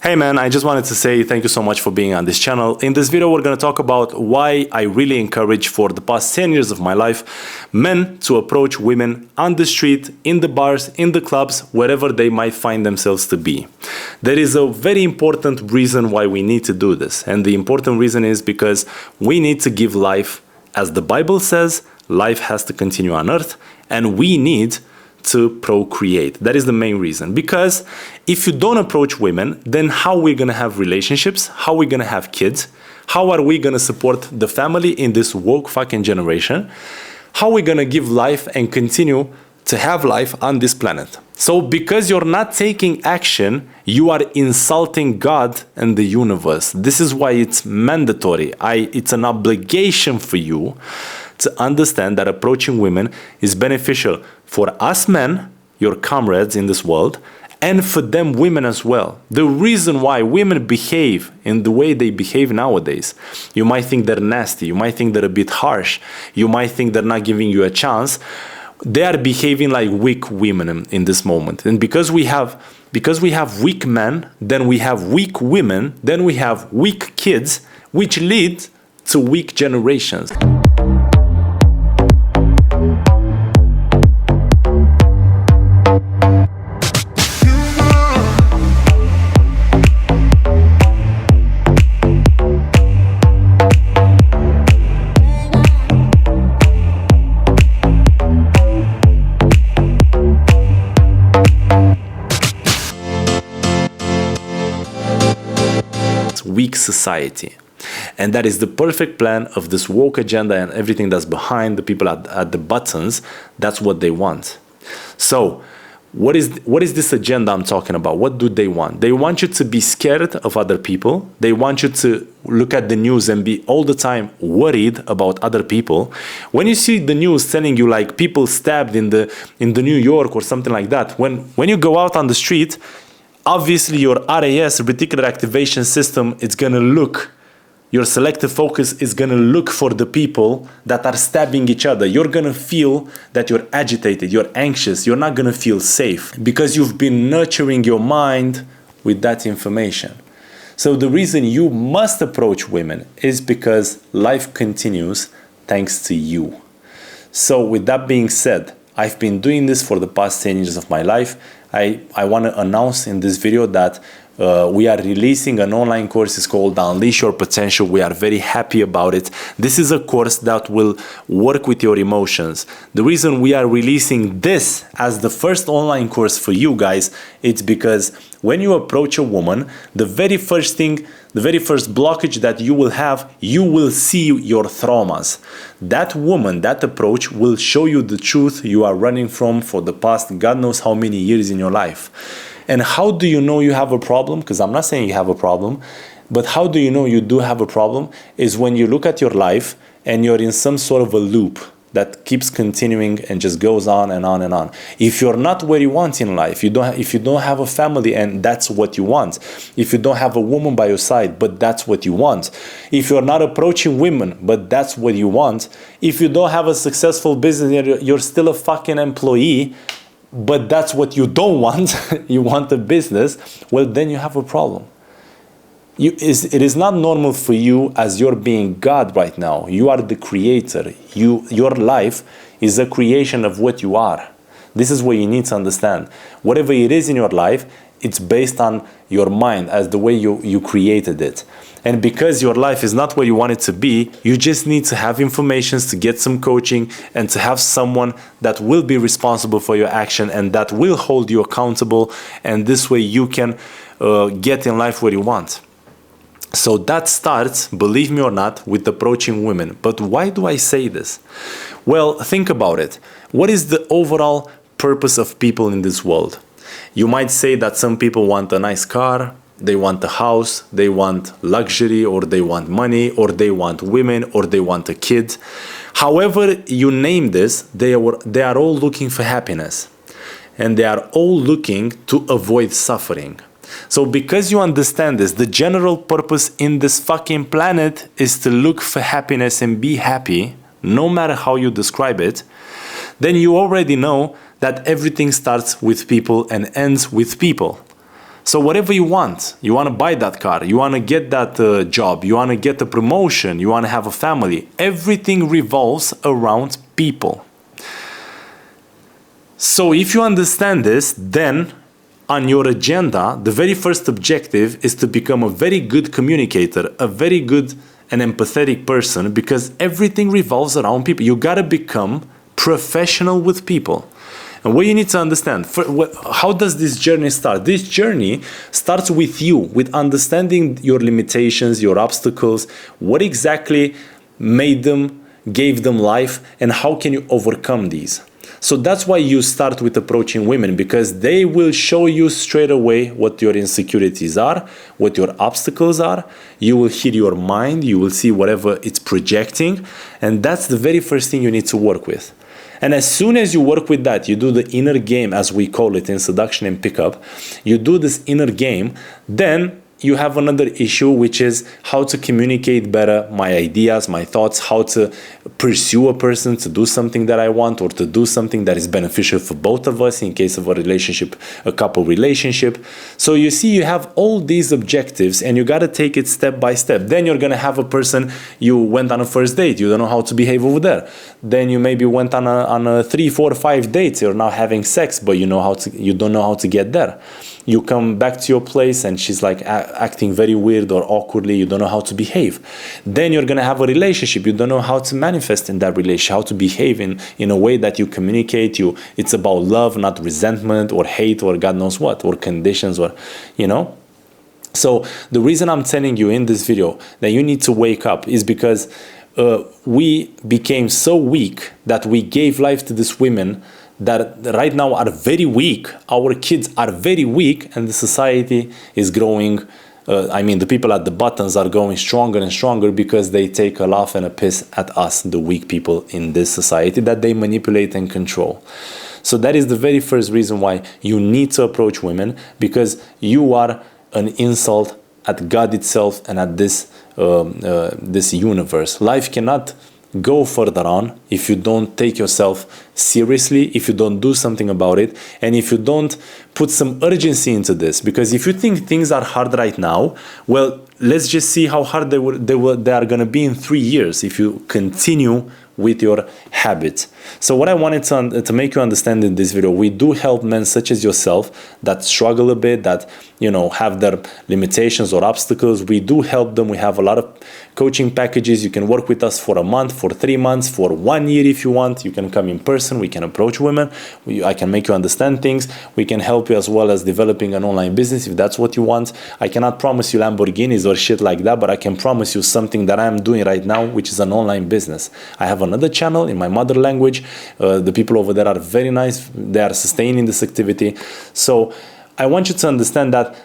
Hey man, I just wanted to say thank you so much for being on this channel. In this video, we're going to talk about why I really encourage for the past 10 years of my life, men to approach women on the street, in the bars, in the clubs, wherever they might find themselves to be. There is a very important reason why we need to do this. And the important reason is because we need to give life. As the Bible says, life has to continue on earth, and we need to procreate. That is the main reason. Because if you don't approach women, then how are we going to have relationships? How are we going to have kids? How are we going to support the family in this woke fucking generation? How are we going to give life and continue to have life on this planet? So because you're not taking action, you are insulting God and the universe. This is why it's mandatory. It's an obligation for you to understand that approaching women is beneficial for us men, your comrades in this world, and for them women as well. The reason why women behave in the way they behave nowadays, you might think they're nasty, you might think they're a bit harsh, you might think they're not giving you a chance. They are behaving like weak women in this moment. And because we have weak men, then we have weak women, then we have weak kids, which lead to weak generations. Weak society. And that is the perfect plan of this woke agenda and everything that's behind the people at the buttons. That's what they want. So what is this agenda I'm talking about? What do they want? They want you to be scared of other people. They want you to look at the news and be all the time worried about other people. When you see the news telling you like people stabbed in the New York or something like that, when you go out on the street, obviously your RAS, reticular activation system, it's gonna look, your selective focus is gonna look for the people that are stabbing each other. You're gonna feel that you're agitated, you're anxious, you're not gonna feel safe because you've been nurturing your mind with that information. So the reason you must approach women is because life continues thanks to you. So with that being said, I've been doing this for the past 10 years of my life. I want to announce in this video that we are releasing an online course. It's called Unleash Your Potential. We are very happy about it. This is a course that will work with your emotions. The reason we are releasing this as the first online course for you guys, it's because when you approach a woman, the very first blockage that you will have, you will see your traumas. That woman, that approach will show you the truth you are running from for the past God knows how many years in your life. And how do you know you have a problem? Because I'm not saying you have a problem, but how do you know you do have a problem is when you look at your life and you're in some sort of a loop that keeps continuing and just goes on and on and on. If you're not where you want in life, if you don't have a family and that's what you want, if you don't have a woman by your side but that's what you want, if you're not approaching women but that's what you want, if you don't have a successful business, you're still a fucking employee but that's what you don't want, you want a business, well then you have a problem. It is not normal for you as you're being God right now. You are the creator. Your life is a creation of what you are. This is what you need to understand. Whatever it is in your life, it's based on your mind as the way you created it. And because your life is not where you want it to be, you just need to have information, to get some coaching, and to have someone that will be responsible for your action and that will hold you accountable. And this way you can get in life where you want. So that starts, believe me or not, with approaching women. But why do I say this? Well, think about it. What is the overall purpose of people in this world? You might say that some people want a nice car, they want a house, they want luxury, or they want money, or they want women, or they want a kid. However you name this, they are all looking for happiness. And they are all looking to avoid suffering. So because you understand this, the general purpose in this fucking planet is to look for happiness and be happy, no matter how you describe it, then you already know that everything starts with people and ends with people. So whatever you want to buy that car, you want to get that job, you want to get a promotion, you want to have a family, everything revolves around people. So if you understand this, then on your agenda, the very first objective is to become a very good communicator, a very good and empathetic person, because everything revolves around people. You got to become professional with people. And what you need to understand, how does this journey start? This journey starts with you, with understanding your limitations, your obstacles, what exactly made them, gave them life, and how can you overcome these? So that's why you start with approaching women, because they will show you straight away what your insecurities are, what your obstacles are. You will hear your mind, you will see whatever it's projecting, and that's the very first thing you need to work with. And as soon as you work with that, you do the inner game, as we call it in seduction and pickup, you do this inner game, then you have another issue, which is how to communicate better my ideas, my thoughts, how to pursue a person to do something that I want, or to do something that is beneficial for both of us in case of a relationship, a couple relationship. So you see, you have all these objectives and you got to take it step by step. Then you're going to have a person, you went on a first date, you don't know how to behave over there. Then you maybe went on a 3, 4, 5 dates, you're now having sex, but you don't know how to get there. You come back to your place and she's like acting very weird or awkwardly, you don't know how to behave. Then you're going to have a relationship, you don't know how to manifest in that relationship, how to behave in a way that you communicate. It's about love, not resentment or hate or God knows what, or conditions, or, you know. So the reason I'm telling you in this video that you need to wake up is because we became so weak that we gave life to these women that right now are very weak. Our kids are very weak, and the society is growing. The people at the buttons are going stronger and stronger because they take a laugh and a piss at us, the weak people in this society that they manipulate and control. So that is the very first reason why you need to approach women, because you are an insult at God itself and at this universe. Life cannot go further on if you don't take yourself seriously, if you don't do something about it, and if you don't put some urgency into this. Because if you think things are hard right now, well, let's just see how hard they are going to be in 3 years if you continue with your habits. So what I wanted to make you understand in this video, we do help men such as yourself that struggle a bit, that have their limitations or obstacles. We do help them. We have a lot of coaching packages. You can work with us for a month, for 3 months, for 1 year if you want. You can come in person. We can approach women. I can make you understand things. We can help you as well as developing an online business if that's what you want. I cannot promise you Lamborghinis or shit like that, but I can promise you something that I'm doing right now, which is an online business. I have another channel in my mother language. The people over there are very nice. They are sustaining this activity. So I want you to understand that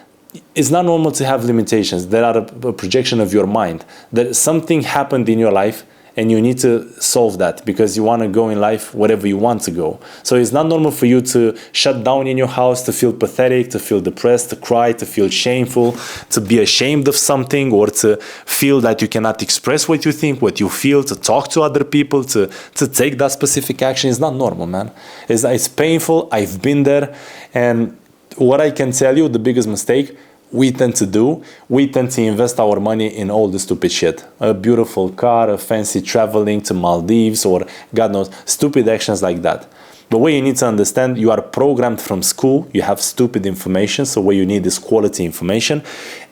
it's not normal to have limitations. There are a projection of your mind. That something happened in your life and you need to solve that because you want to go in life wherever you want to go. So it's not normal for you to shut down in your house, to feel pathetic, to feel depressed, to cry, to feel shameful, to be ashamed of something, or to feel that you cannot express what you think, what you feel, to talk to other people, to take that specific action. It's not normal, man. It's painful. I've been there. And what I can tell you, the biggest mistake we tend to invest our money in all the stupid shit. A beautiful car, a fancy traveling to Maldives, or God knows, stupid actions like that. But what you need to understand, you are programmed from school, you have stupid information, so what you need is quality information.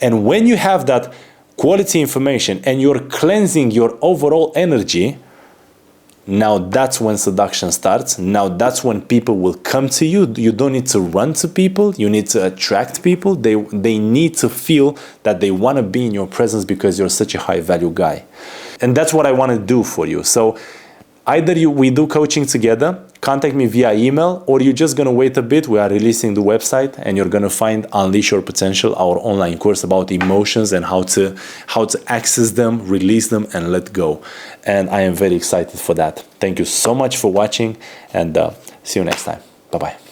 And when you have that quality information and you're cleansing your overall energy, now that's when seduction starts. Now that's when people will come to you. You don't need to run to people. You need to attract people. They need to feel that they want to be in your presence because you're such a high value guy. And that's what I want to do for you. So either we do coaching together, contact me via email, or you're just going to wait a bit. We are releasing the website and you're going to find Unleash Your Potential, our online course about emotions and how to access them, release them, and let go. And I am very excited for that. Thank you so much for watching, and see you next time. Bye-bye.